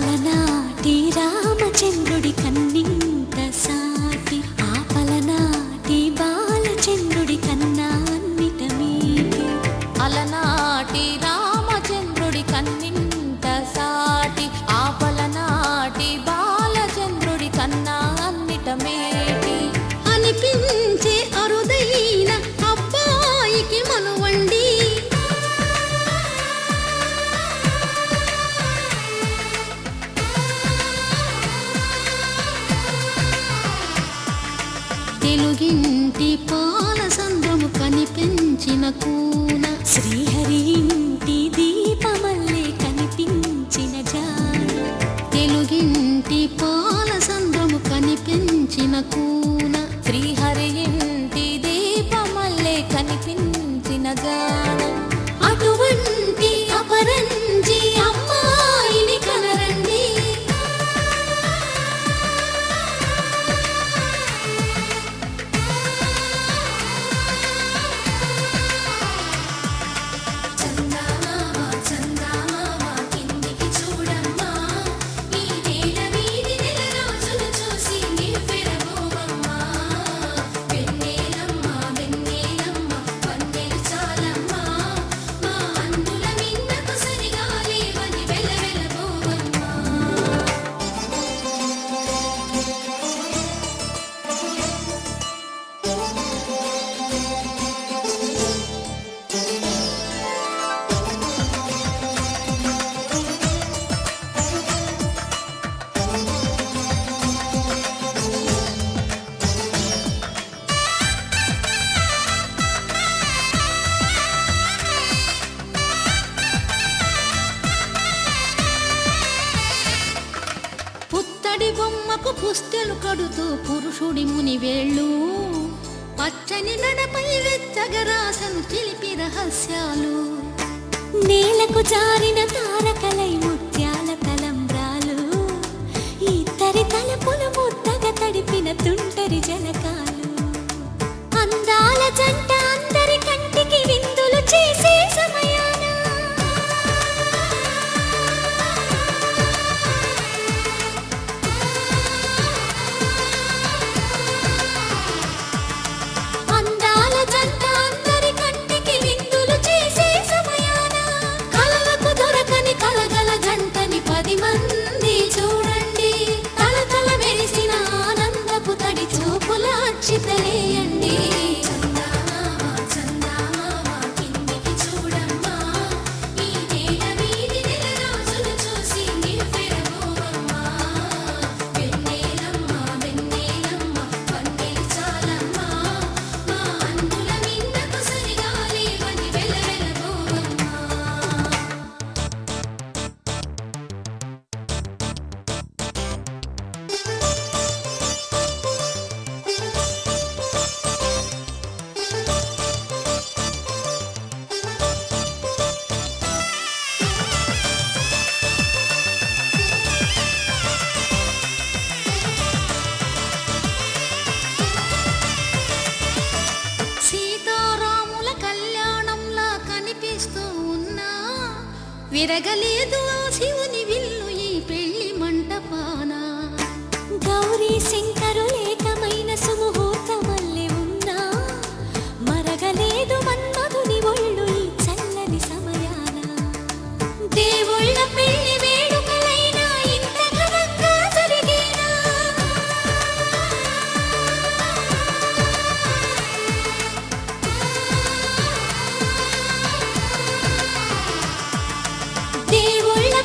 అలనాటి రామచంద్రుడి కన్నింత సాటి ఆపలనాటి బాలచంద్రుడి కన్నా అన్నిట మీటి. అలనాటి రామచంద్రుడి కన్నింత సాటి ఆపలనాటి బాలచంద్రుడి కన్నా అన్నిట మేటి అనిపించే అరుదైన అబ్బాయికి మనువండి. తెలుగింటి పాల సంద్రము కనిపించిన కూన శ్రీహరి ఇంటి దీపమల్లే కనిపించిన జాన. తెలుగింటి పాల సంద్రము కనిపించిన కూన శ్రీహరి ఇంటి దీపమల్లే కనిపించిన జాన. అటువంటి అపరంజి అమ్మాయిని కనరండి. పుత్తడి బొమ్మకు పుస్తెలు కడుతూ పురుషుడి ముని వేళ్ళు పచ్చని నడపై వెచ్చగరాసను చిలిపి రహస్యాలు. నేలకు జారిన తారకలై ముత్యాల తలంబ్రాలు ఇద్దరి తలపులు ముద్దగా తడిపిన తుంటరి జలకాలు. అందాల జంట అందరి కంటికి విందులు చేసే సమయాన చితలేయండి. విరగలేదు ఆ శివుని విల్లు ఈ పెళ్లి మంటపాన. గౌరీ శంకరులేకమైన సుముహూర్తమల్లె ఉన్నా మరగలేదు మన్మధుని ఒళ్ళు ఈ చల్లని సమయాన. దేవుళ్ళ పెళ్లి వేడుకలైనా ఇంత ఘనంగా జరిగేనా. దేవుళ్ళ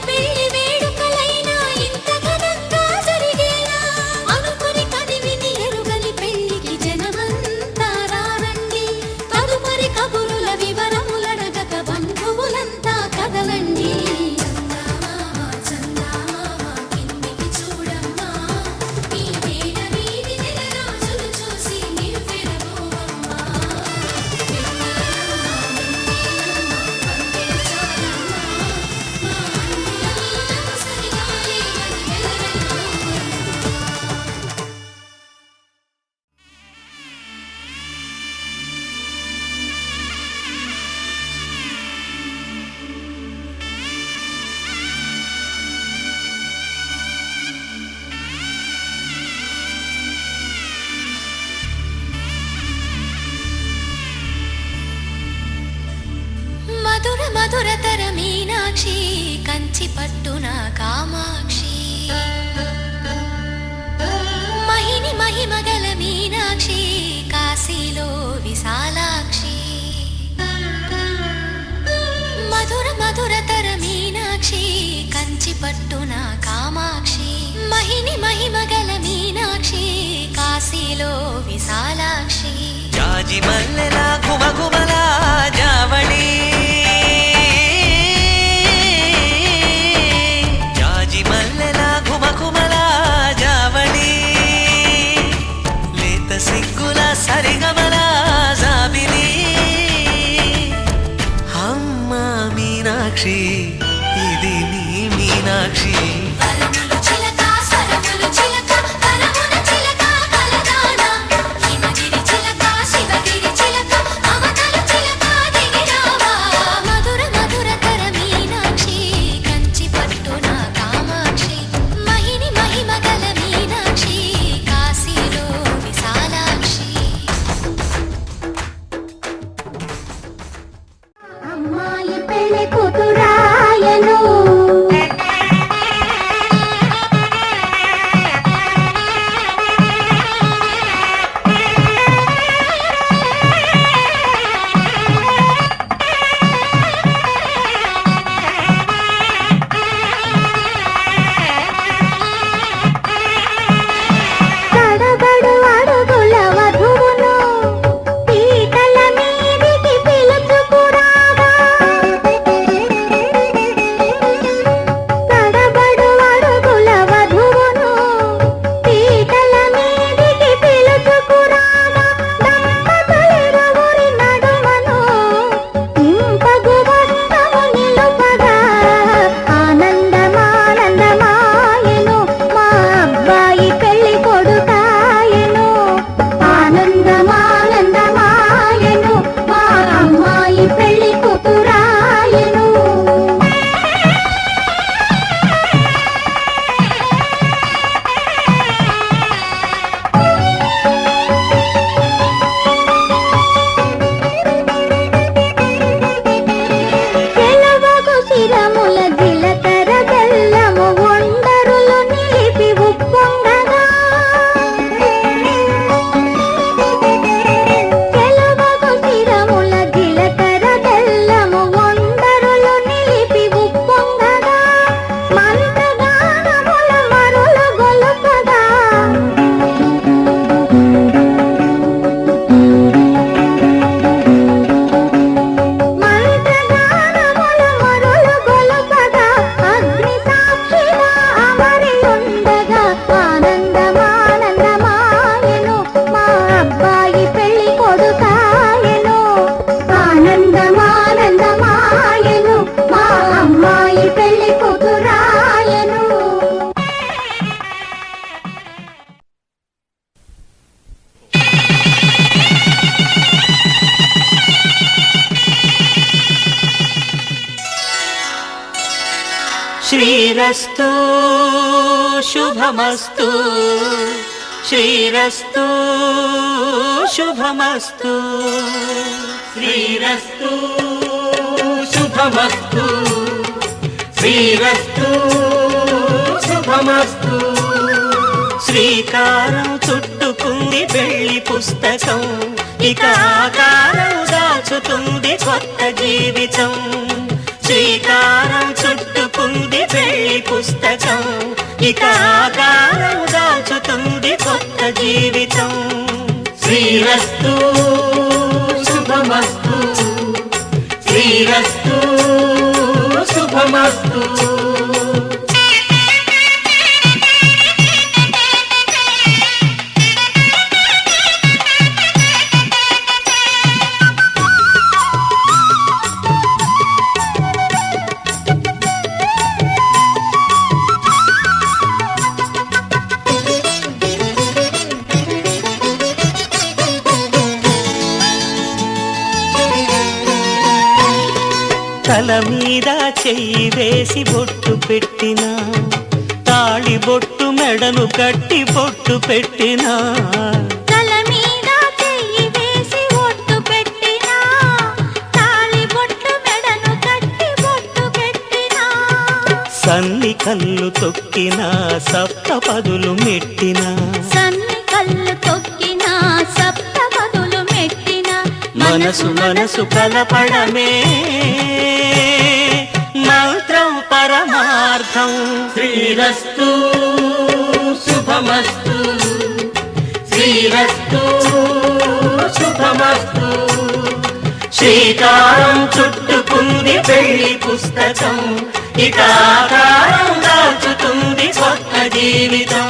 మధురతర మీనాక్షి కంచి పట్టున కామాక్షి మహిని మహిమగల మీనాక్షి కాశీలో విశాలాక్షి మధుర మధురతర మీనాక్షి కంచి పట్టున కామాక్షి మహిని మహిమగల మీనాక్షి కాశీలో విశాలాక్షి జాజి మల్లెల గుమగుమల జావళి జాజి మల్లెల గుమగుమల జావళి లేత సిగ్గుల సరిగమల జాబిలి అమ్మ మీనాక్షి ఇది నీ మీనాక్షి శ్రీరస్తు శుభమస్తు శ్రీరస్తు శుభమస్తు శ్రీరస్తు శుభమస్తు శ్రీరస్తు శుభమస్తు శ్రీకారం చుట్టుకుంది పెళ్లి పుస్తకం ఇక ఆకారం దాచుతుంది కొత్త జీవితం శ్రీకారం చుట్టుకుంది పెళ్లి పుస్తకం ఇక ఆకారం దాచుతుంది కొత్త జీవితం శ్రీరస్తు శుభమస్తు శ్రీరస్తు శుభమస్తు తల మీద చెయ్యి వేసి బొట్టు పెట్టినా తాళి బొట్టు మెడను కట్టి బొట్టు పెట్టినా తల మీద చెయ్యి వేసి బొట్టు పెట్టినా తాళి బొట్టు మెడను కట్టి సన్ని కళ్ళు తొక్కిన సప్తపదులు మెట్టిన సన్ని కళ్ళు తొక్కిన సప్తపదులు మెట్టిన మనసు మనసు కలపడమే మంత్రం పరమార్థం. శ్రీరస్తు శుభమస్తు శ్రీరస్తు శుభమస్తు. శ్రీకారం చుట్టుకుంది పెళ్లి పుస్తకం, ఇక ఆకారం దాచుతుంది కొత్త జీవితం.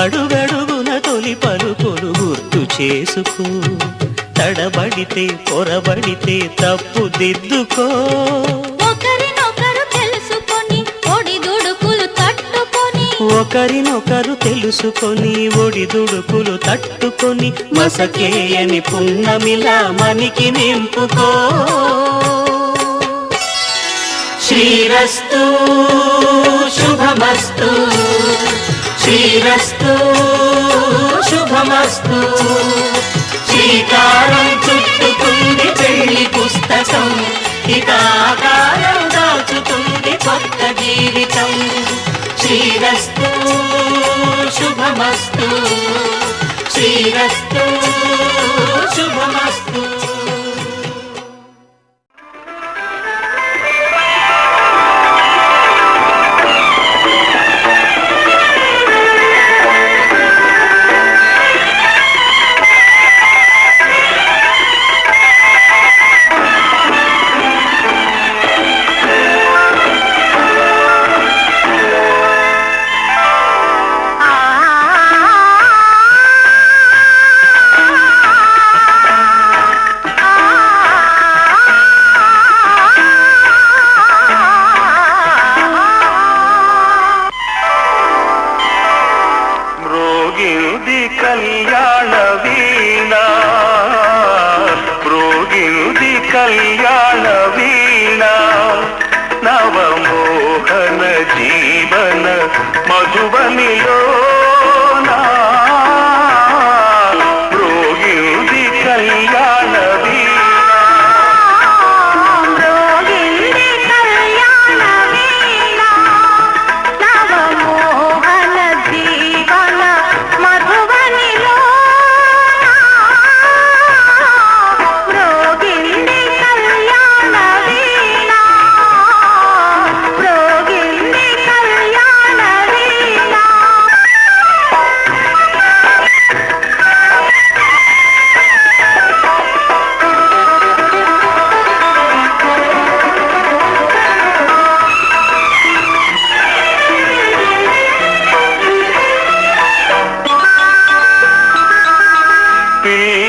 అడుగడుగున తొలి పలుకులు గుర్తు చేసుకో, తడబడితే పొరబడితే తప్పు దిద్దుకో. ఒకరినొకరు తెలుసుకొని ఒడిదుడుకులు తట్టుకొని, ఒకరినొకరు తెలుసుకొని ఒడిదుడుకులు తట్టుకొని మసకేయని పున్నమిలా మనికి నింపుకో. శ్రీరస్తు శుభమస్తు శ్రీరస్తు శుభమస్తు. శ్రీకారం చుట్టుకుంది పెళ్లి పుస్తకం, ఇక ఆకారం దాచుతుంది కొత్త జీవితం. శ్రీరస్తు శుభమస్తు శ్రీరస్తు శుభమస్తు. కళ్యాణ వీణా ప్రోగినుది కళ్యాణ వీణా నవమోహన జీవన మధుబనిలో ప్రోగినుది కళ్యాణ వీణా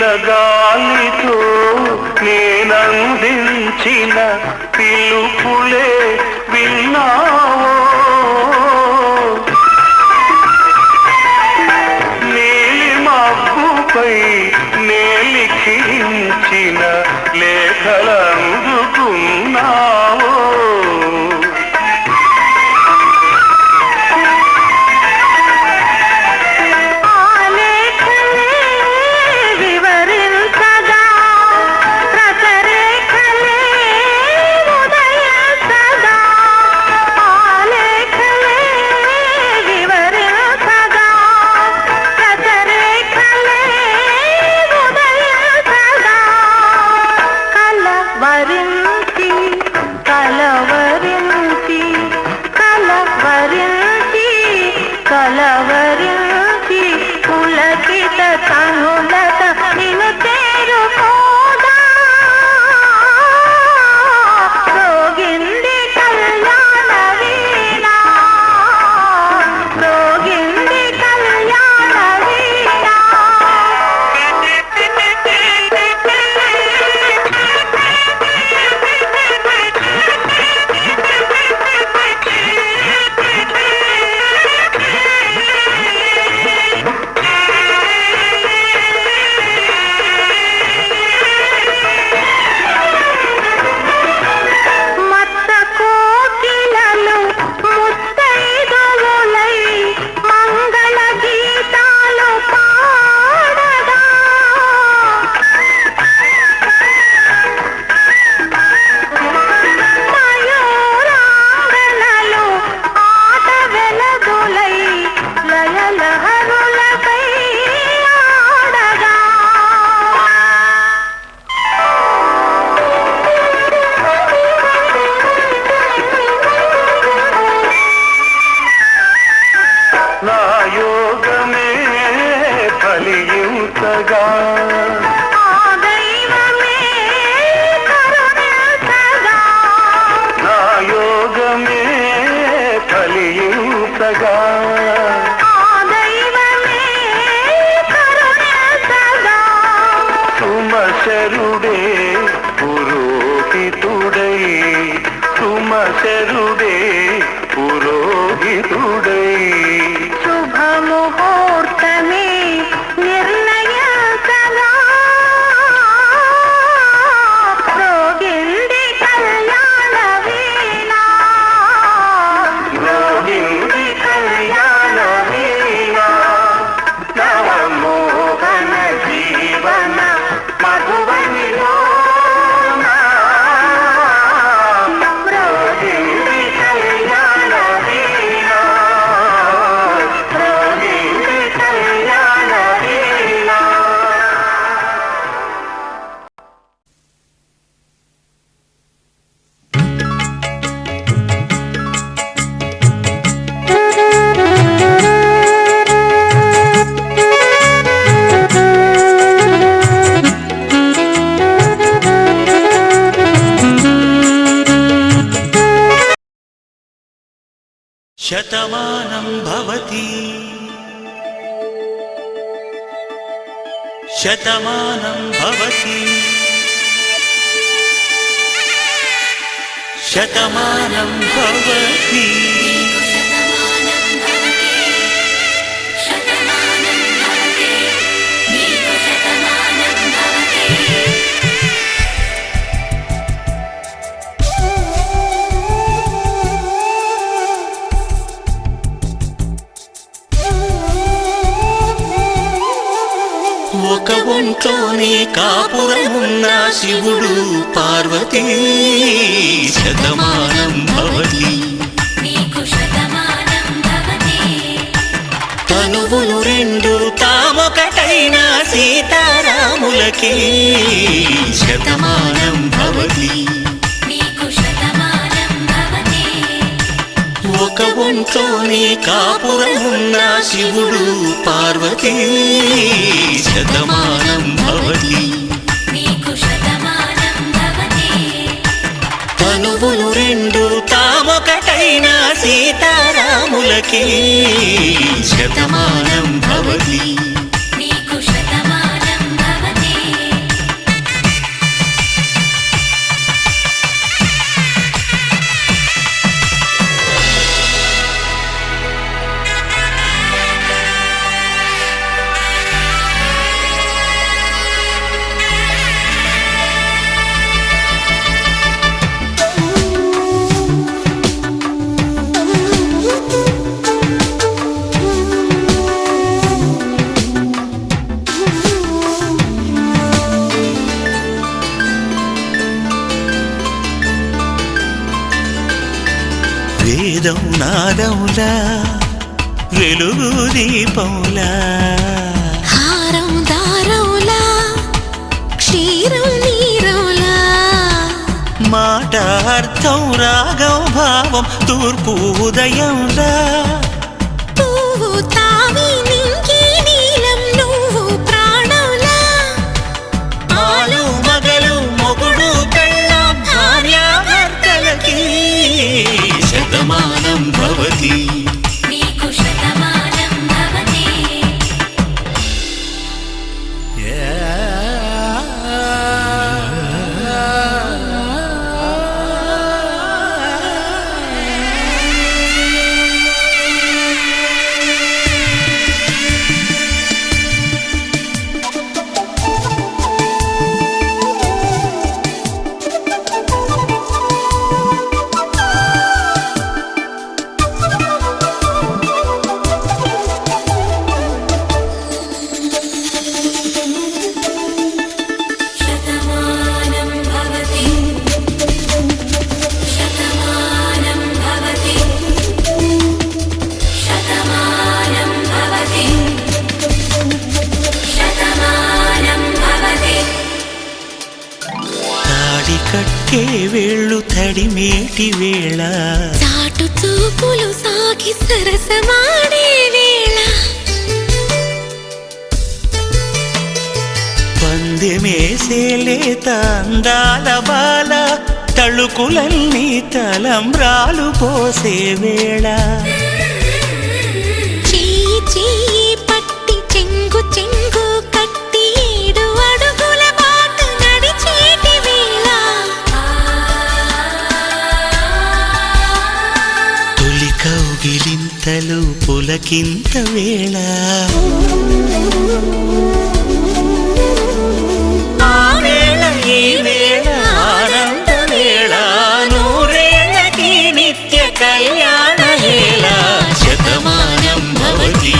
పిల్లగాలితో నేనందించిన పిలుపులే విన్నావో నీలి మబ్బుపై నేలిఖించిన లేఖలందుకున్నావో కలవరించి పులకిత కనులత నిన్ను చేరుకోదా రోగింది కళ్యాణ వీణా రోగింది కళ్యాణ వీణా కరుణించగా ఆ దైవమే కరుణించగా సుమశరుడే పురోహితుడై సుమశరుడే పురోహితుడై శుభముహూర్తమే నిర్ణయించగా రోగింది కళ్యాణ వీణ రోహిణి కళ్యాణ వీణ నవమోహన జీవన మధువనిలో రోహిణి కళ్యాణ వీణ రోహిణి కళ్యాణ వీణ శతమానం భవతి శతమానం భవతి శతమానం భవతి శతమానం భవతి నీకు శతమానం భవతి ఒక ఒంట్లోనే కాపురమున్న శివుడు పార్వతీ శతమానం భవతి నీకు శతమానం భవతి తనువులు రెండు తామొకటైన సీతారాములకి శతమానం భవతి నీకు శతమానం భవతి ఒక ఒంట్లోనే కాపురమున్న శివుడు పార్వతీ శతమానం భవతి నీకు శతమానం భవతి తనువులు రెండు తామొకటైన సీతారాములకి శతమానం భవతి నీకు శతమానం భవతి వేదం నాదములా వెలుగు దీపంలా హారం దారవులా క్షీరం నీరవులా మాట అర్థం రాగం భావం తూర్పు ఉదయంలా పువ్వు తావి నింగి నీలం నువ్వు ప్రాణంలా ఆలు మగలు మొగుడు కళ్ళ భార్యాభర్తలకి శతమానం భవతి నీకు శతమానం భవతి శతమానం భవతి శతమానం భవతి శతమానం భవతి శతమానం భవతి తాడి కట్టే వేళ్ళు తడిమేటి వేళ చాటు చూపులు సాగి సరసమాడే వేళ పందెమేసేలేత అందాల బాల తళుకులన్నీ తలంబ్రాలు పోసే వేళ ఇంతలో పులకింత వేళ ఆ వేళ ఈ వేళ ఆనంద వేళ నూరేళ్ళకి నిత్య కళ్యాణ వేళ శతమానం భవతి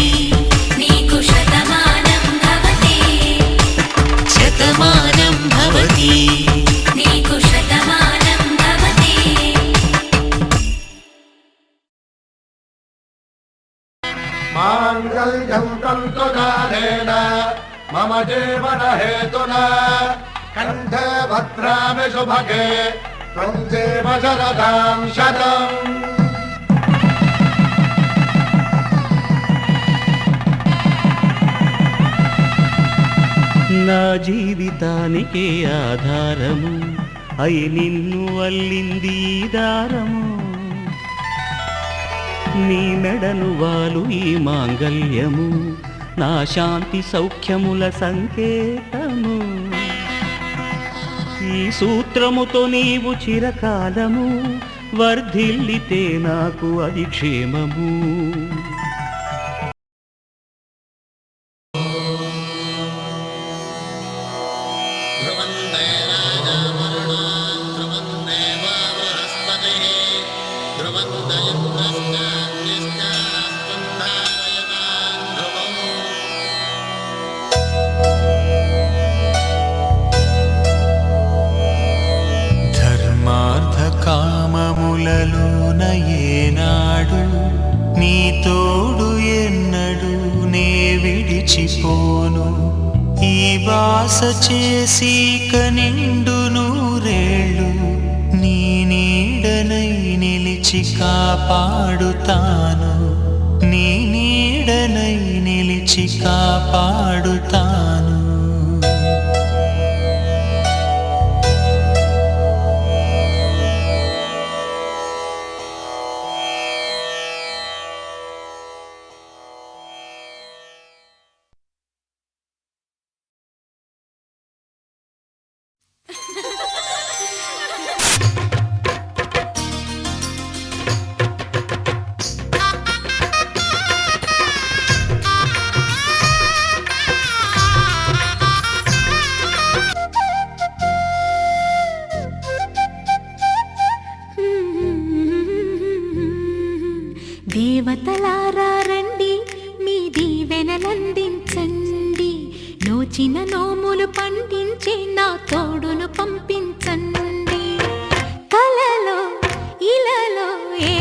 నీకు శతమానం భవతి శతమానం భవతి నీకు శతమానం భవతి మాంగళ్యం తంతుకారేణ మమ జీవన హేతునా కంఠే భద్రామి శుభగే త్వం జీవ శరదాం శతం. నా జీవితానికి ఆధారము అయి నిన్ను అల్లింది దారము నీ మెడను వాలు ఈ మాంగళ్యము నా శాంతి సౌఖ్యముల సంకేతము ఈ సూత్రముతో నీవు చిరకాలము వర్ధిల్లితే నాకు అది క్షేమము ధర్మార్థకామములలోన ఏనాడు నీ తోడు ఎన్నడు నే విడిచిపోను ఈ వాస చేసి కనిండు నూరేళ్ళు నీ నీడనై నిలిచి కాపాడుతాను నీ నీడనై నిలిచి కాపాడుతాను దేవతలారా రండి మీ దీవెనలందించండి నోచిన నోములు పండించే నా తోడును పంపించండి కలలో ఇలలో ఏ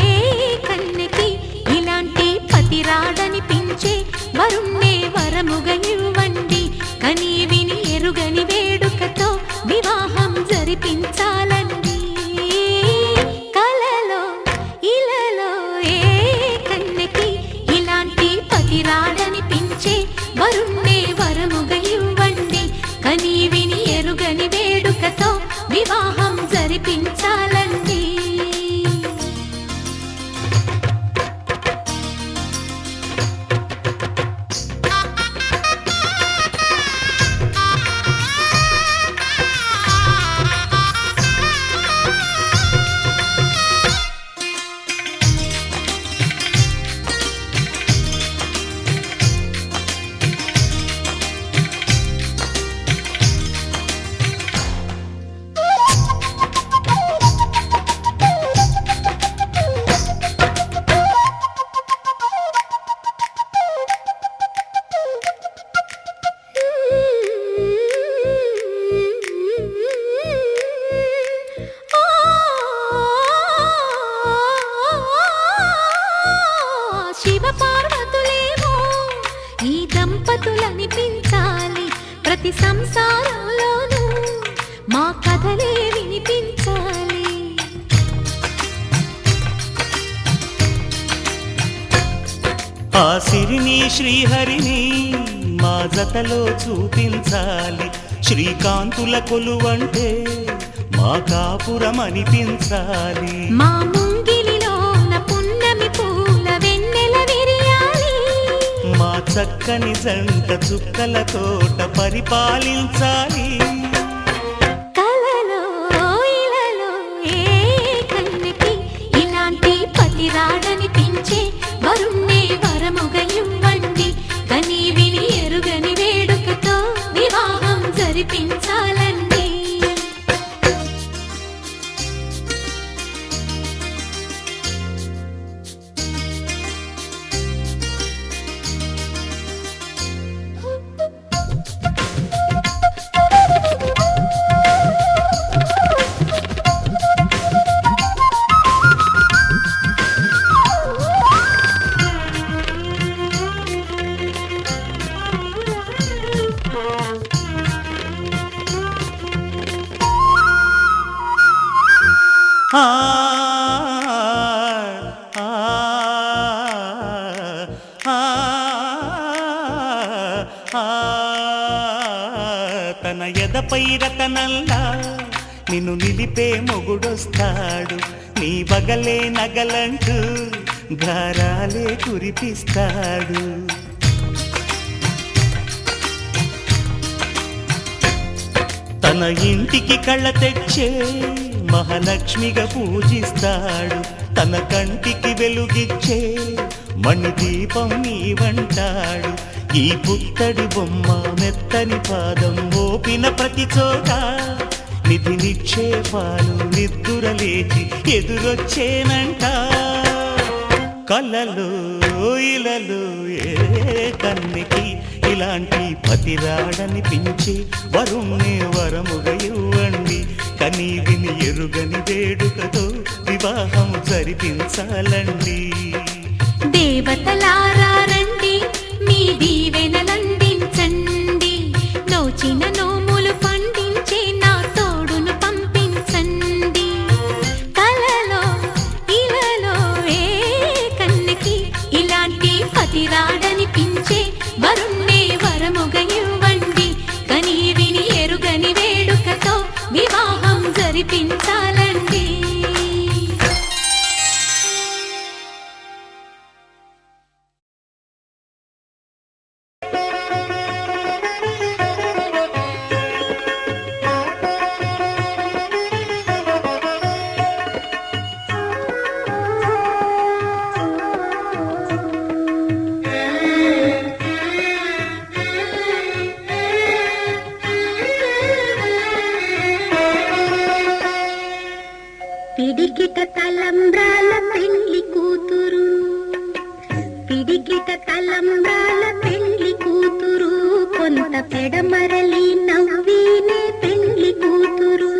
కన్నెకి ఇలాంటి పతిరాడనిపించే వరుణ్ణే వరముగా ఇవ్వండి కని విని ఎరుగని వేడుకతో వివాహం జరిపించాలండి కలలో ఇలలో ఏ కన్నెకి ఇలాంటి పతిరాడనిపించే వరుణ్ణే వరముగా ఇవ్వండి కని విని ఎరుగని వేడుకతో వివాహం జరిపించాలండి దంపతులనిపించాలి ప్రతి సంసారంలోనూ మా కథలే వినిపించాలి ఆ సిరిని శ్రీహరిని మా జతలో చూపించాలి శ్రీకాంతుల కొలువంటే మా కాపురం అనిపించాలి మా ముంగిలిలోన పున్నమి పూల వెన్నెల విరియాలి మా చక్కని జంట చుక్కల తోట పరిపాలించాలి కలలో ఇలలో ఏ కన్నెకి ఇలాంటి పతిరాడనిపించే వరుణ్ ఆ ఆ ఆ తన ఎదపై రతనల్లా నిన్ను నిలిపే మొగుడొస్తాడు, నీ బగలే నగలంటూ గారాలే కురిపిస్తాడు. తన ఇంటికి కళ్ళ తెచ్చే మహాలక్ష్మిగా పూజిస్తాడు, తన కంటికి వెలుగిచ్చే మణిదీపం నీవంటాడు. ఈ పుత్తడి బొమ్మ మెత్తని పాదం మోపిన ప్రతి చోట నిధి నిక్షేపాలు నిద్దురలేచి ఎదురొచ్చేనంట. కలలో ఇలలో ఏ కన్నికి ఇలాంటి పతిరాడనిపించి వరుణ్ణి వరముగా ఇవ్వండి. కనీ విని ఎరుగని వేడుకతో వివాహం జరిపించాలండి. దేవతలారా రండి, మీ దీవెనలందించండి. నోచిన నోములు పండించే నా తోడును పంపించండి. కలలో ఇలలో ఏ కన్నుకి ఇలాంటి పతిరాడనిపించే వరుణ్ణే వరముగా ఇవ్వండి. కనీ విని ఎరుగని వేడుకతో వివాహం జరిపించాలండి. పిడికిట తలంబ్రాల పెండ్లి కూతురు, పిడికిట తలంబ్రాల పెండ్లి కూతురు, కొంత పెడమరలి నవ్వీనే పెండ్లి కూతురు.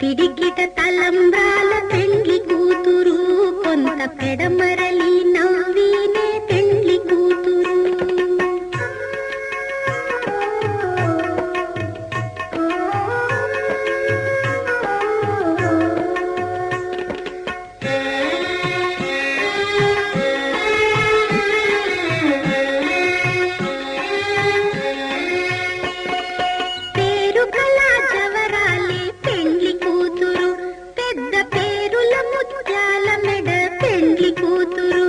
పిడికిట తలంబ్రాల పెండ్లి కూతురు, కొంత పెడమరలి నవ్వీనే పెండ్లి కూతురు. పెద్ద పేరుల ముత్యాల మెడ పెండ్లి కూతురు.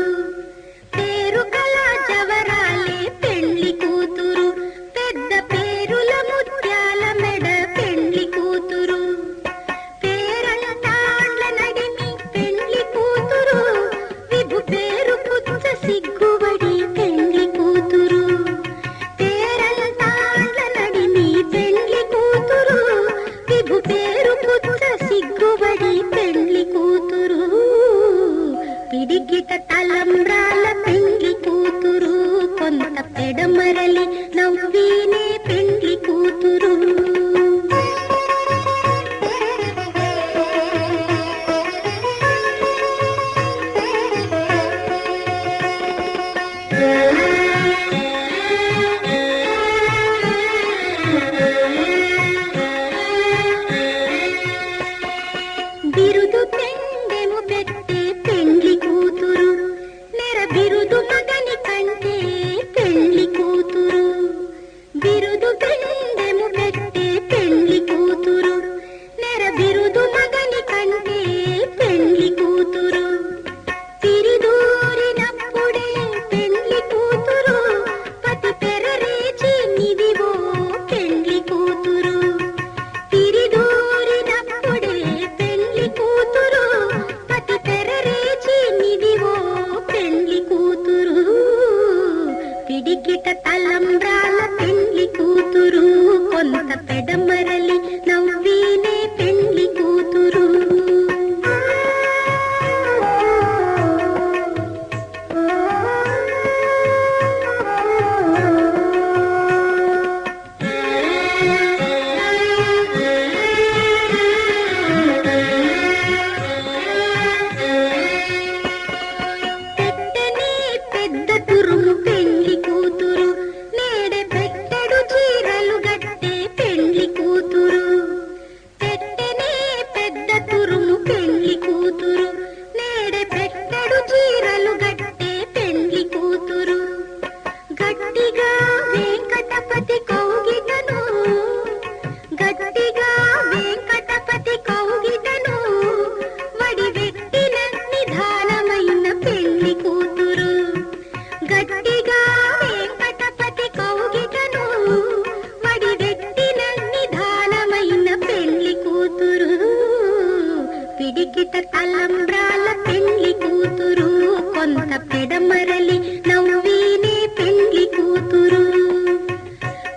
పిడికిట తలంబ్రాల పెళ్లి కూతురు కొంత పెడమరలి నవ్వీనే పెళ్లి కూతురు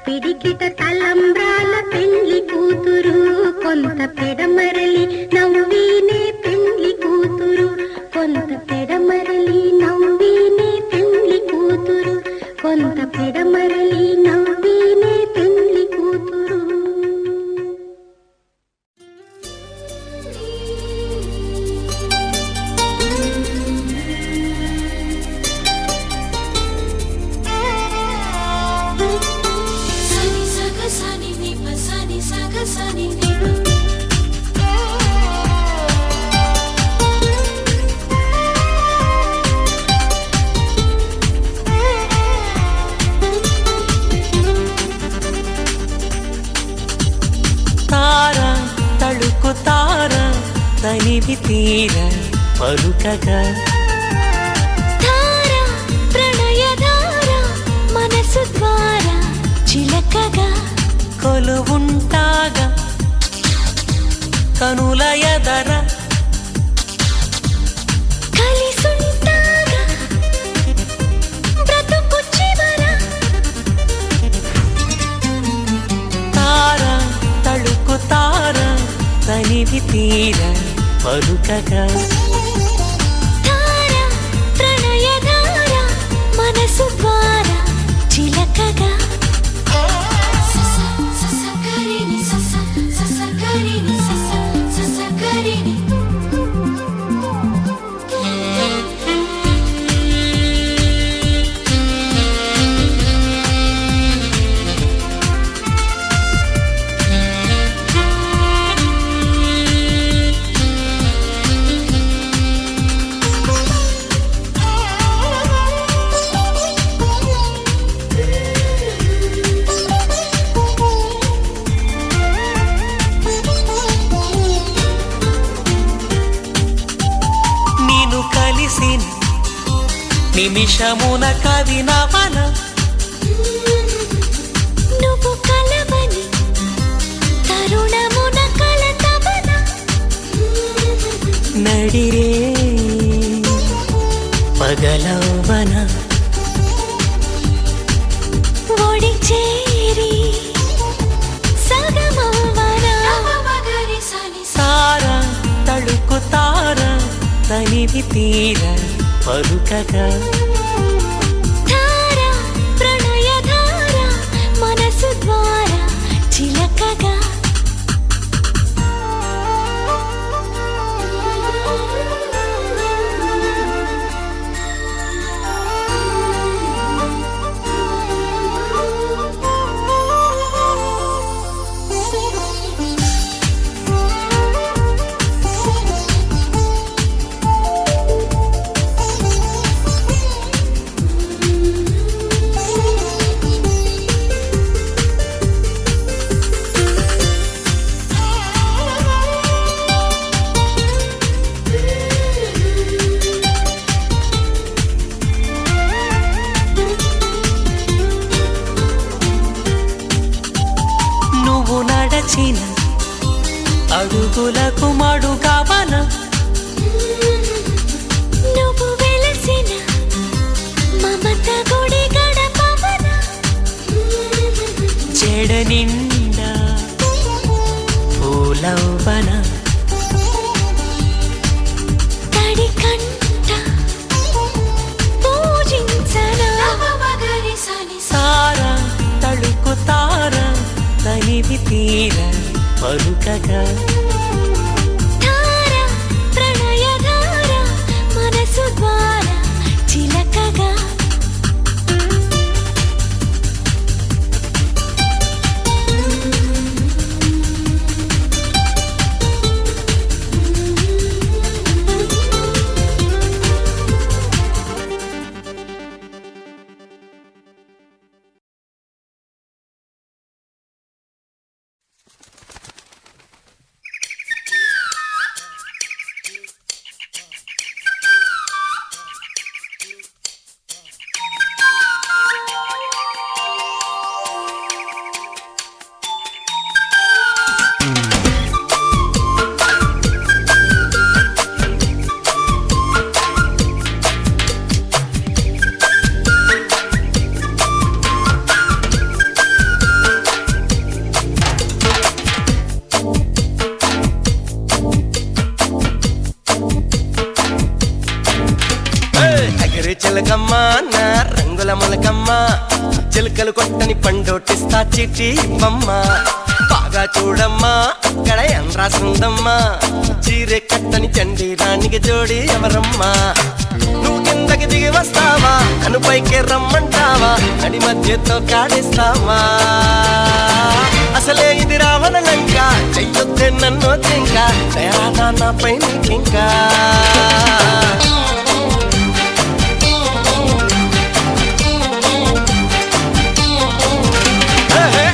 పిడికిట తలంబ్రాల పెళ్లి కూతురు కొంత పెడమరలి నవ్వీనే పెళ్లి కూతురు కొంత పెడమరలి నవ్వీనే పెళ్లి కూతురు కొంత పెడమరలి నవ్వీనే పెళ్లి కూతురు సని సగ సని నిప సని సగ సని నిప తార తళుకు తార తనివి తీర పలుకగా ధార ప్రణయ ధార మనసు ద్వారా చిలకగా కొలువుంటాగా కనుల ఎదర కలిసుంటాగా బ్రతుకు చివర తార తళుకు తార తనివి తీర పలుకగా ధార ప్రణయ ధార మనసు ద్వారా చిలకగా సస సస కరిని సస సస కరిని సస సస కరిని నిన్ను కలిసిన నిమిషమున కవినవన నువ్వు కలవని తరుణమున కలతవన నడిరే పగలవన ఒడి చేరి సగమవన మగరి సని తార తళుకు తార తనివి తీర పలుకగా ధార ప్రణయ ధార మనసు ద్వారా చిలకగా నువ్వు నడచిన అడుగులకు మడుగవన నువ్వు వెలసిన మమత గుడి గడపవన చెడ నిండా పూలవన తడి కంట పూజించన మగరి సని తార తళుకు తార తనివి తీర పలుకగా ధార ప్రణయ ధార మనసు ద్వారా చిలకగా చిలకమ్మ నా రంగుల మొలకమ్మ చిలకలు కొట్టని పండోటిస్తా చిట్టి ఇవ్వమ్మ బాగా చూడమ్మా అక్కడ ఏం రాసుందమ్మా చీరె కట్టని చండీరానికి జోడి ఎవరమ్మా నువ్వు కిందకి దిగి వస్తావా నన్ను పైకి రమ్మంటావా నడి మధ్యతో కాడిస్తావా అసలే ఇది రావణ లంక చెయ్యొద్దే నన్ను ఇంకా తయారా నా పై నీకింకా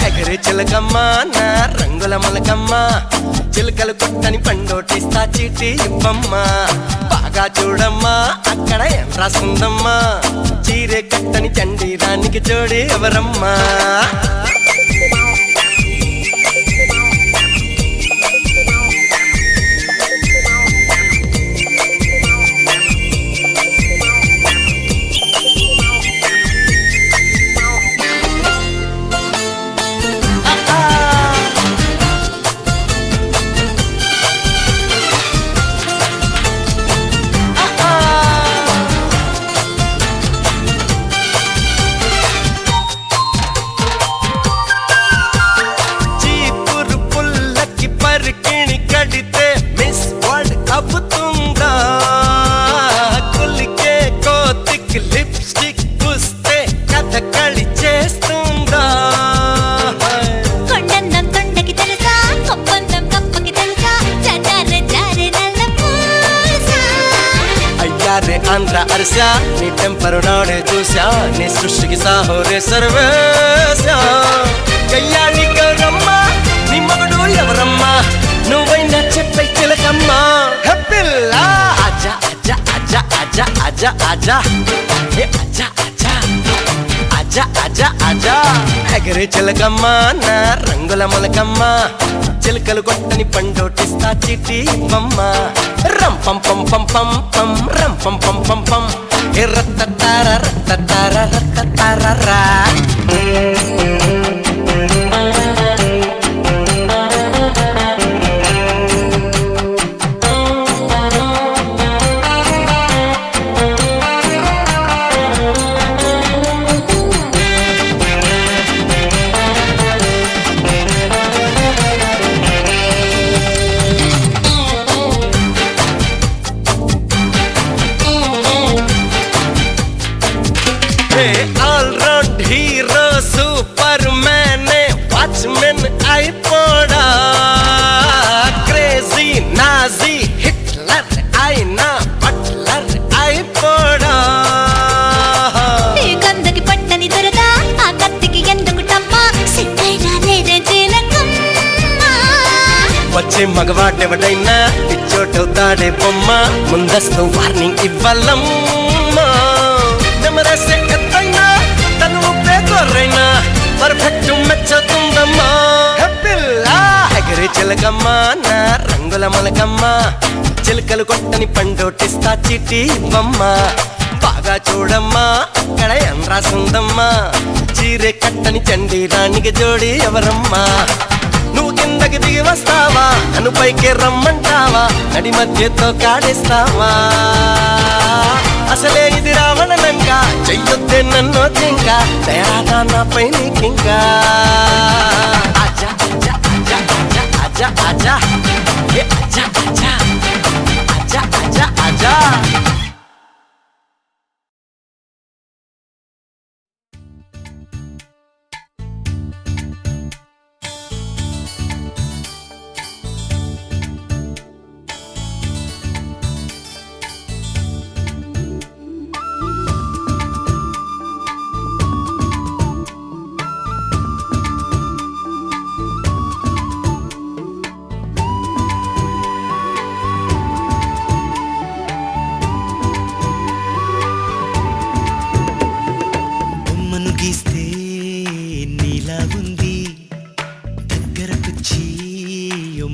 ఎగరే చిలకమ్మ నా రంగుల మొలకమ్మ చిలకలు కొట్టని పండోటిస్తా చీటి ఇవ్వమ్మ బాగా చూడమ్మా అక్కడ ఏం రాసుందమ్మా చీరే కట్టని చండీరానికి జోడి ఎవరమ్మా ఆంధ్ర అరిసా నీ టెంపరు నాడే చూసా నీ సృష్టికి సాహోరే సర్వేశా కయ్యాణి గౌరమ్మ నీ మగడు ఎవరమ్మా నువ్వైనా చెప్పై చిలకమ్మా హెప్పిల్లా ఆజా ఆజా ఆజా ఆజా ఆజా ఆజా ఏ ఆజా ఆజా ఆజా ఆజా ఆజా ఎగరే చిలకమ్మ నా రంగుల మొలకమ్మ చిలకలు కొట్టని పండోటిస్తా చిట్టి ఇవ్వమ్మ రం పం పం పం పం పం రం పం పం పం పం రత్తతార రత్తతార రత్తతారరా all round hero superman watchman అయిపోడా క్రేజీ నాజీ హిట్లర్ అయినా బట్లర్ అయిపోడా కందకి పట్టని దొరదా ఆ కత్తికి ఎందుకు టమ్మా సిద్ధైనా లేదే చిలకమ్మ వచ్చే మగవాడెవడైనా పిచ్చోటవుతాడే బొమ్మ ముందస్తు వార్నింగ్ ఇవ్వాలమ్మా నమరసే ఎత్తైనా తను పేదోరైనా పర్ఫెక్ట్ మెచ్చుతుందమ్మా హెప్పిల్లా ఎగరే చిలకమ్మ నా రంగుల మొలకమ్మ చిలకలు కొట్టని పండోటిస్తా చిట్టి ఇవ్వమ్మ బాగా చూడమ్మా అక్కడ ఏం రాసుందమ్మా చీరే కట్టని చండీరానికి జోడి ఎవరమ్మా నువ్వు కిందకి దిగి వస్తావా నన్ను పైకి రమ్మంటావా నడి మధ్యతో కాడిస్తావా అసలే ఇది రావణ లంక చెయ్యొద్దే నన్ను ఇంకా తయారా నా పై నీకింకా ఆజా ఆజా ఆజా ఆజా ఆజా ఆజా ఏ ఆజా ఆజా ఆజా ఆజా ఆజా గీస్తే నీలా ఉంది దగ్గరకొచ్చి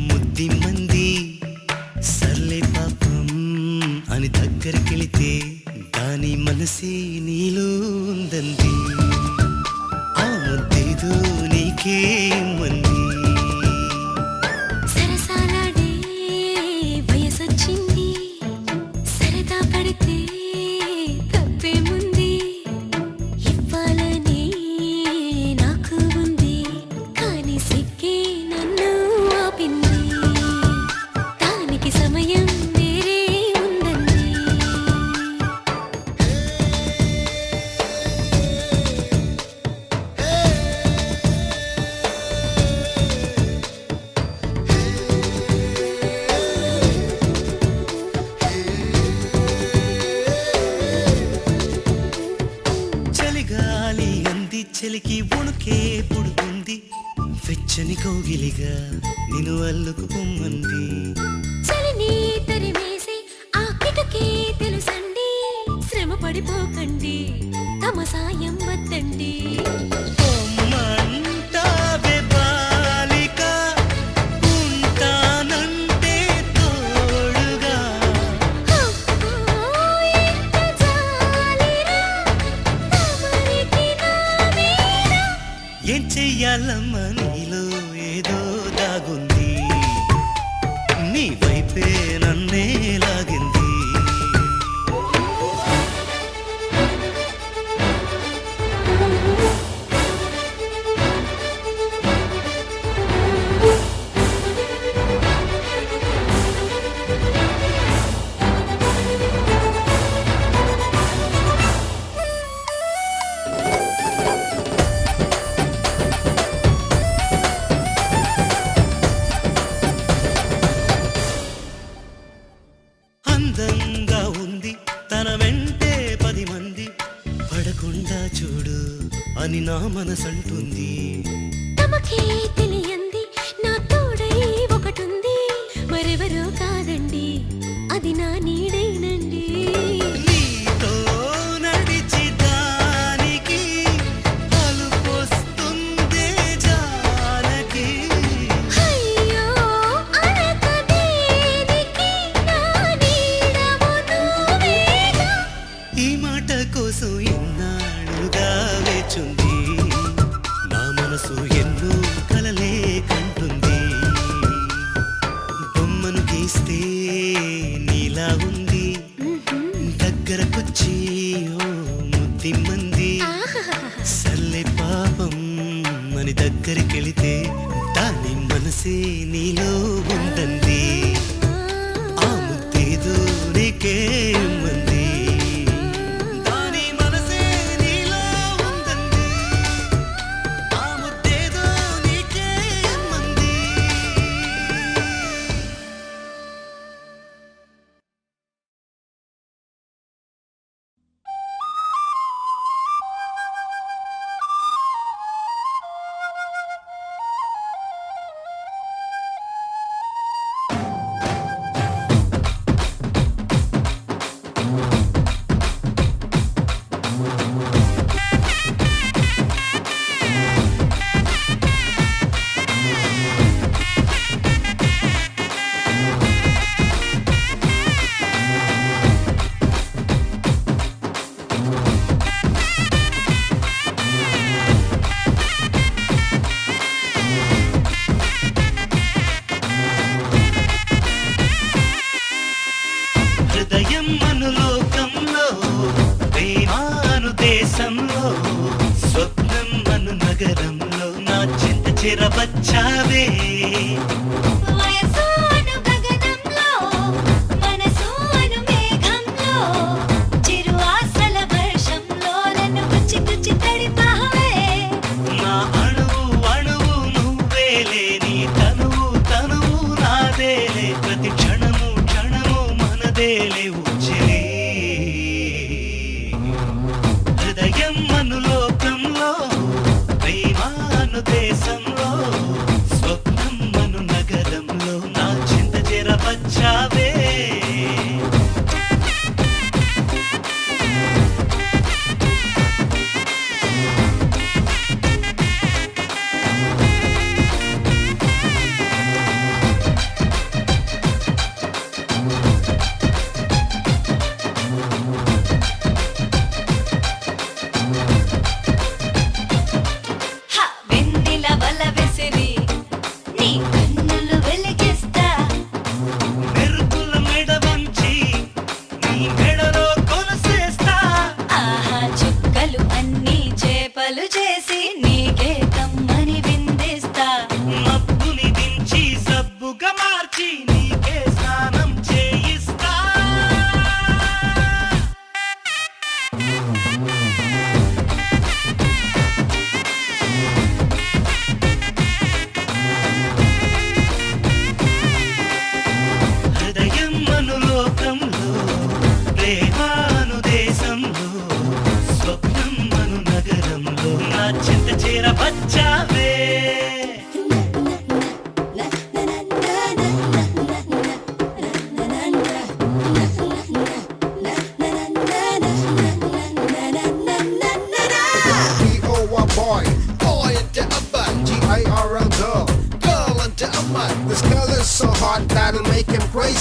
ముద్ది మంది సర్లే పాపం అని దగ్గరకెళితే దాని మనసే నీలో ఉందంది ఆ ముద్దేదో నీకే మంది సరసాలాడే వయసొచ్చింది సరదా పడితే తప్పేముంది సమయం వేరే ఉందండి. చలిగాలి అంది చెలికి ఉణుకే పుడుతుంది వెచ్చని కౌగిలిగా నిన్ను అల్లుకు పొమ్మంది. చలిని తరిమేసి ఆ కిటకే తెలుసండి, శ్రమ పడిపోకండి, తమ సాయం వద్దండి. పొమ్మంటావే బాలిక, ఉంటానంటే తోడుగా. ఎంత జాలిరా తమరికి నా మీద. ఏం చెయ్యాలమ్మా నీలో ఏదో దాగుంది, నీ వైపే నన్నే లాగింది. అందంగా ఉంది తన వెంటే 10 మంది, పడకుండా చూడు అని నా మనసంటుంది. తమకే తెలియంది నా తోడై ఒకటుంది, మరెవరో కాదండి అది నా నీడేనండి. నీతో నడిచి దానికి అలుపొస్తుందే జానకి. అయ్యో అనక దేనికి నా నీడవు నువ్వేగా. ఈ మాట కోసం ఎన్నాళ్ళుగా వేచుంది, నా మనసు ఎన్నో కలలే కంటుంది. బొమ్మను గీస్తే నీలా ఉంది, దగ్గరకొచ్చి ఓ ముద్దిమ్మంది. సల్లే పాపం అని దగ్గరికెళితే దాని మనసే నీలో ఉందండి. ఆ ముద్దేదో నీకే ఇమ్మంది, దాని మనసే నీలో ఉందండి. ఆ ముద్దేదో నీకే ఇమ్మంది. హృదయం అను లోకంలో, ప్రేమాను దేశంలో, స్వప్నం అను నగరంలో నా చింత చేరవచ్చావే. వయసు అను గగనంలో, మనసు అను మేఘంలో, చిరు ఆశల వర్షంలో నన్ను గుచ్చి గుచ్చి తడిపావే. నా అణువు అణువు నువ్వేలే, నీ తనువు తనువు నాదేలే, ప్రతి క్షణము క్షణము మనదేలే ఉచ్చిలే. హృదయం అను లోకంలో, ప్రేమాను దేశంలో, స్వప్నం అను నగరంలో నా చింత చేరవచ్చావే.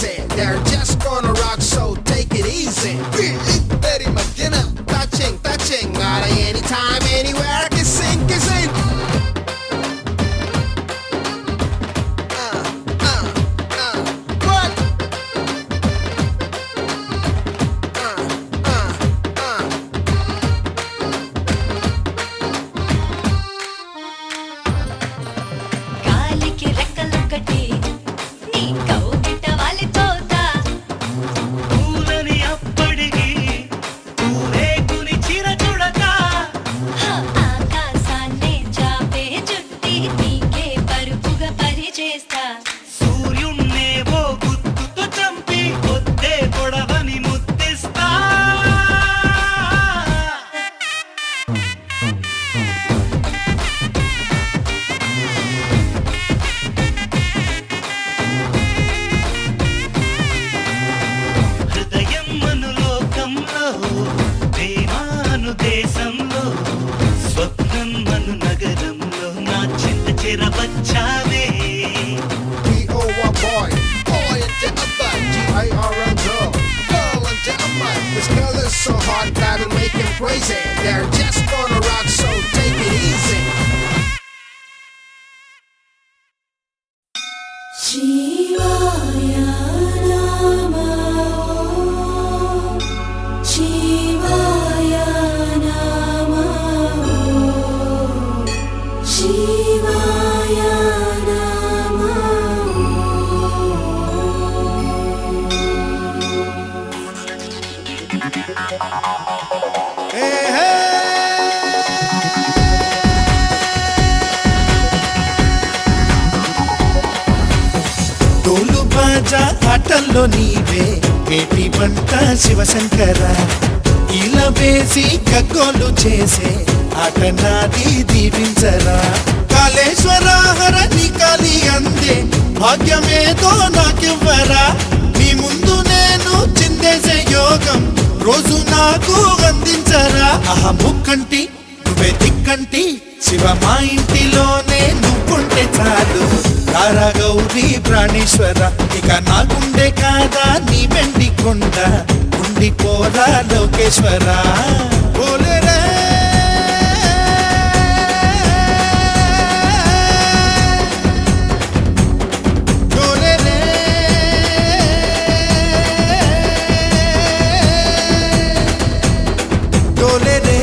crazy. They're just gonna rock, so take it easy. Very magina, touching, not anytime, anywhere. Kiss it. What? గాలికి రెక్కలొక్కటి నీ కౌగిట వాలిపోతా పూలని అప్పడిగి పూరేకుని చిర చూడక ఆకాశాన్నే చాపే జుట్టి నీకే పరుపుగా పరిచేస్తా సూర్యున్నే ఓ గుర్తుతో చంపి పొద్దే పొడవని ముద్దిస్తా హృదయం అను లోకంలో ప్రేమాను దేశంలో స్వప్నం అను నగరంలో నా చింత చెరవచ్చావే P-O-Y boy, boy into a butt. G-I-R-L girl, girl into a butt. This girl is so hot that'll make him crazy. They're just gonna rock, so take it easy. శివాయ నమః శివాయ నమః శివాయ Hey, hey. తోలు బాజా ఆటల్లో నీవే ఏటి వంట శివశంకర ఇలా వేసి గగ్గోలు చేసే ఆట నాది దీవించరా కాళేశ్వర హర నీ కాలి అందే భాగ్యమేదో నాకివ్వరా నీ ముందు నేను చిందేసే యోగం రోజు నాకు అందించరా ఆహా ముక్కంటి నువ్వే దిక్కంటి శివ మా ఇంటిలోనే నువ్వుంటే చాలు రారా గౌరీ ప్రాణేశ్వర ఇక నా గుండె కాదా నీ వెండి కొండ ఉండిపోరా లోకేశ్వర ఓలేరే ఓలేరే ఓలేరే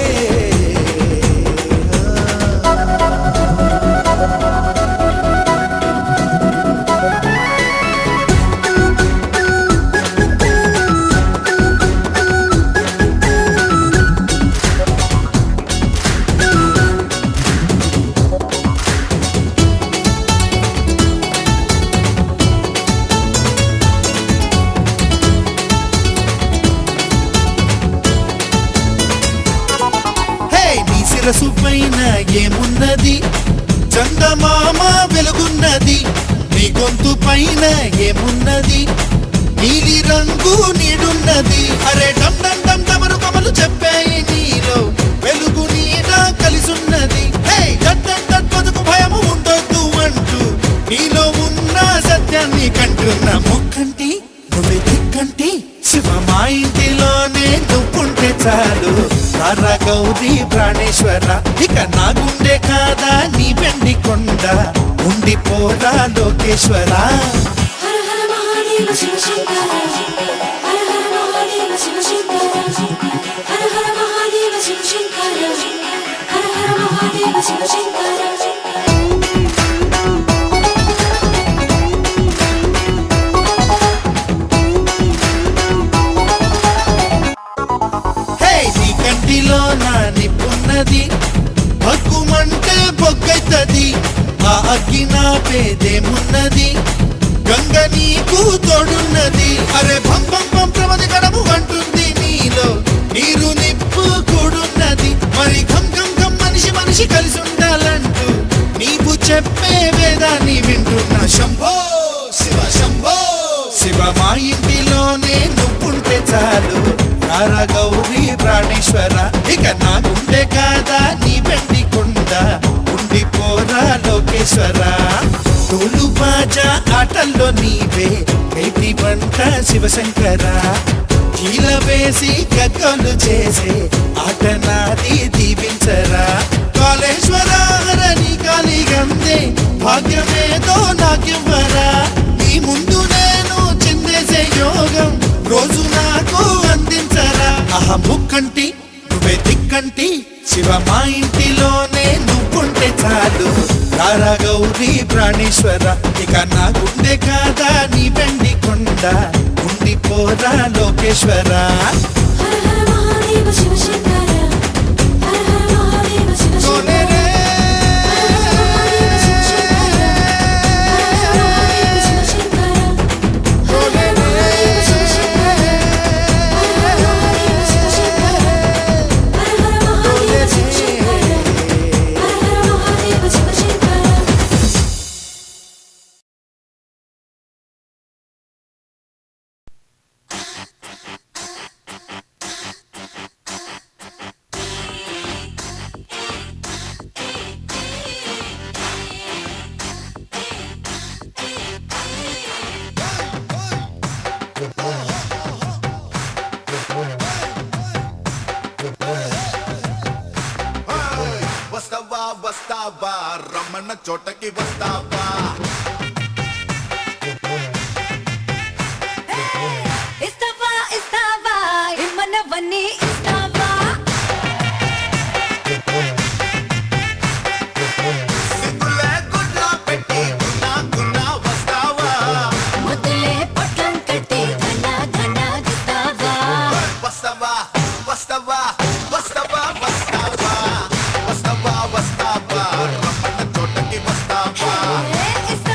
హే నీ శిరసు పైన ఏమున్నది చందమామ వెలుగున్నది నీ గొంతు పైన ఏమున్నది నీలి రంగు నీడున్నది అరే డమ్ డమ్ డమ్ డమరు కమలు చెప్పాయి నీలో వెలుగు నీడ కలిసున్నది హే డట్ డట్ డట్ బతుకు భయము ఉండొద్దు అంటూ నీలో ఉన్న సత్యాన్ని కంటున్న ముక్కంటి నువ్వే దిక్కంటి శివ మా ఇంటిలోనే నువ్వుంటే చాలు రారా గౌరీ ప్రాణేశ్వర ఇక నా గుండె కాదా నీ వెండి కొండ ఉండిపోరా లోకేశ్వర హర హర మహాదేవ శివ శంకర హర హర మహాదేవ శివ శంకర హర హర మహాదేవ శివ శంకర హర హర మహాదేవ శివ శంకర హే నీ కంటిలో నా నిప్పున్నది భగ్గుమంటే బొగ్గైతది ఆ అగ్గి నా పేదేమున్నది గంగ నీకు తోడున్నది అరే భం భం భం ప్రమది గడము అంటుంది నీలో నీరు నిప్పు కూడున్నది మరి ఘం ఘం ఘం మనిషి మనిషి కలిసి ఉండాలంటూ నీవు చెప్పే వేదాన్ని వింటున్న శంభో శివ శంభో శివ మా ఇంటిలోనే నువ్వుంటే చాలు రారా గౌరీ ప్రాణేశ్వర ఇక నా గుండె కాదా నీ వెండి కొండ ఉండిపోరా లోకేశ్వర తోలు బాజా ఆటల్లో నీవే నేటి వంట శివశంకర కీల వేసి గగ్గలు చేసే ఆట నాది దీవించరా కాళేశ్వర హరణి కాలి గందే భాగ్యమేదో నాకివ్వరా నీ ముందు నేను చిందేసే యోగం రోజు నాకు అందించరా ముక్కంటి నువ్వే దిక్కంటి శివ మా ఇంటిలోనే నువ్వుంటే చాలు రారా గౌరీ ప్రాణేశ్వర ఇక నా గుండె కాదా నీ వెండి కొండ ఉండిపోరా లోకేశ్వర హర హర మహాదేవ శివ శంకర హర హర మహాదేవ శివ శంకర వస్తావా వస్తావా రమ్మన్న చోటకి వస్తావా ఇస్తావా ఇస్తావా ఇమ్మన్నవన్నీ ఇస్తావా సిగ్గులే గుడ్ల పెట్టి గున్నా వస్తావా ముద్దులే పొట్లం కట్టి ఘన ఘన గిస్తావా వస్తావా వస్తావా వస్తావా వస్తావా వస్తావా వస్తావా రమ్మన్న చోటకి వస్తావా ఇస్తావా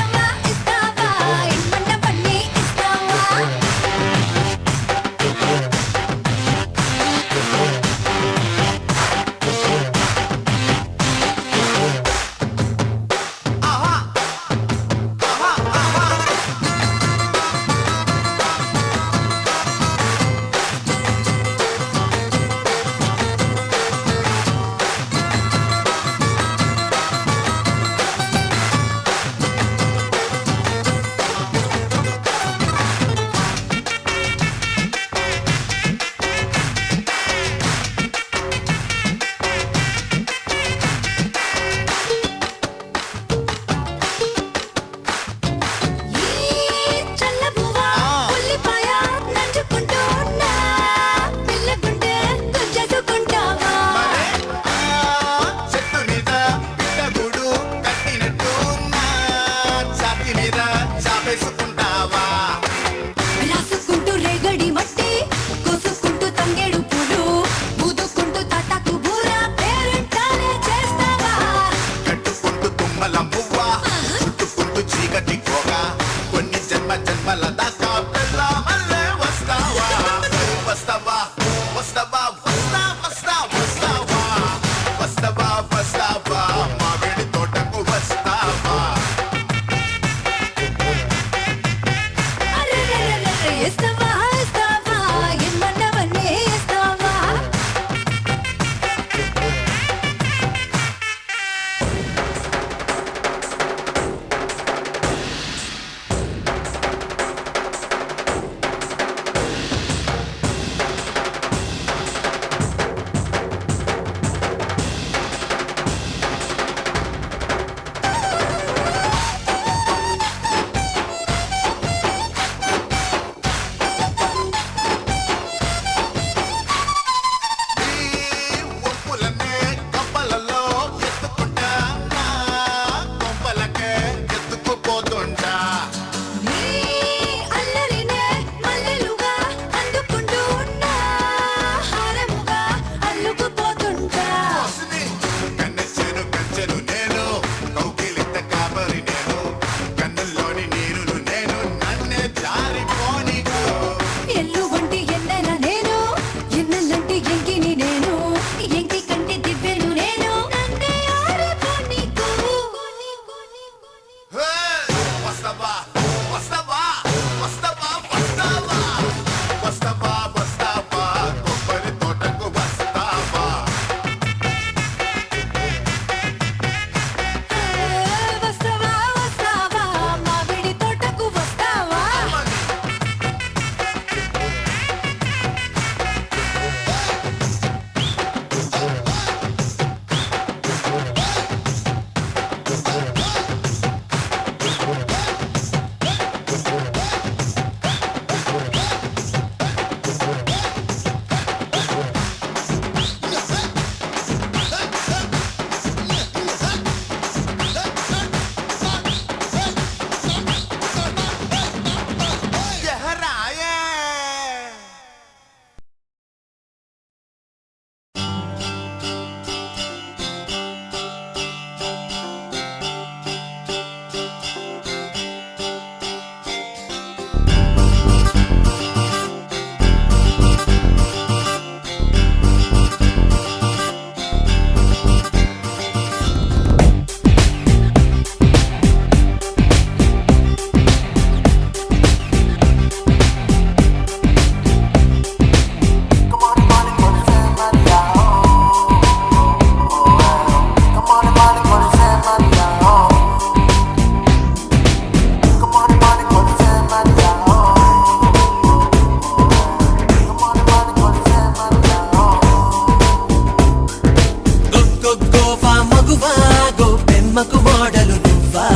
మోడలు నువ్వా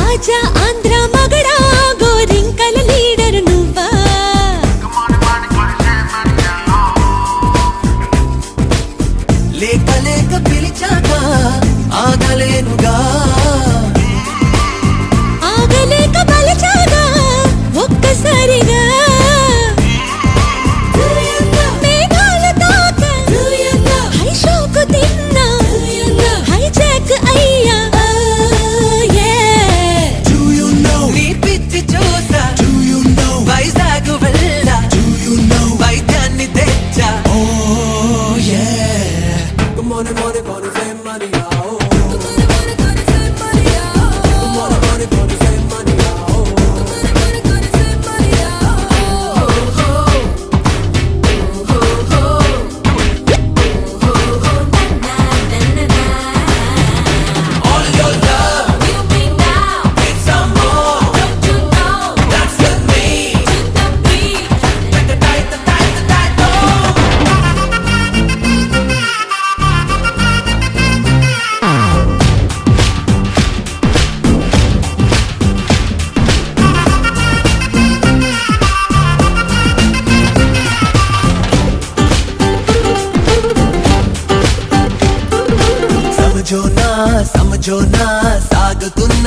ఆజా ఆంధ్ర మగడా గోరింకల లీడరు నువ్వా లేక లేక పిలిచాక ఆగలేనుగా ఆగలేక బలచాగా ఒక్కసారిగా మేఘాల తాక హై షోకు తిన్నా హైజాక్ అయ్యా Do you know నీ పిచ్చి చూసా Do you know వైజాగ్ వెళ్ళా Do you know వైద్యాన్ని తెచ్చా Oh yeah Good morning, morning, morning, say money, oh. Good morning, morning, morning, say money, oh. Good morning, morning, morning, say money, oh. Good morning, morning, say money, All your love, you me now. It's some more. Don't you know? That's with me. To the beat. Like the tight, the tight, the tight, oh. సమజోనా సాగుతున్న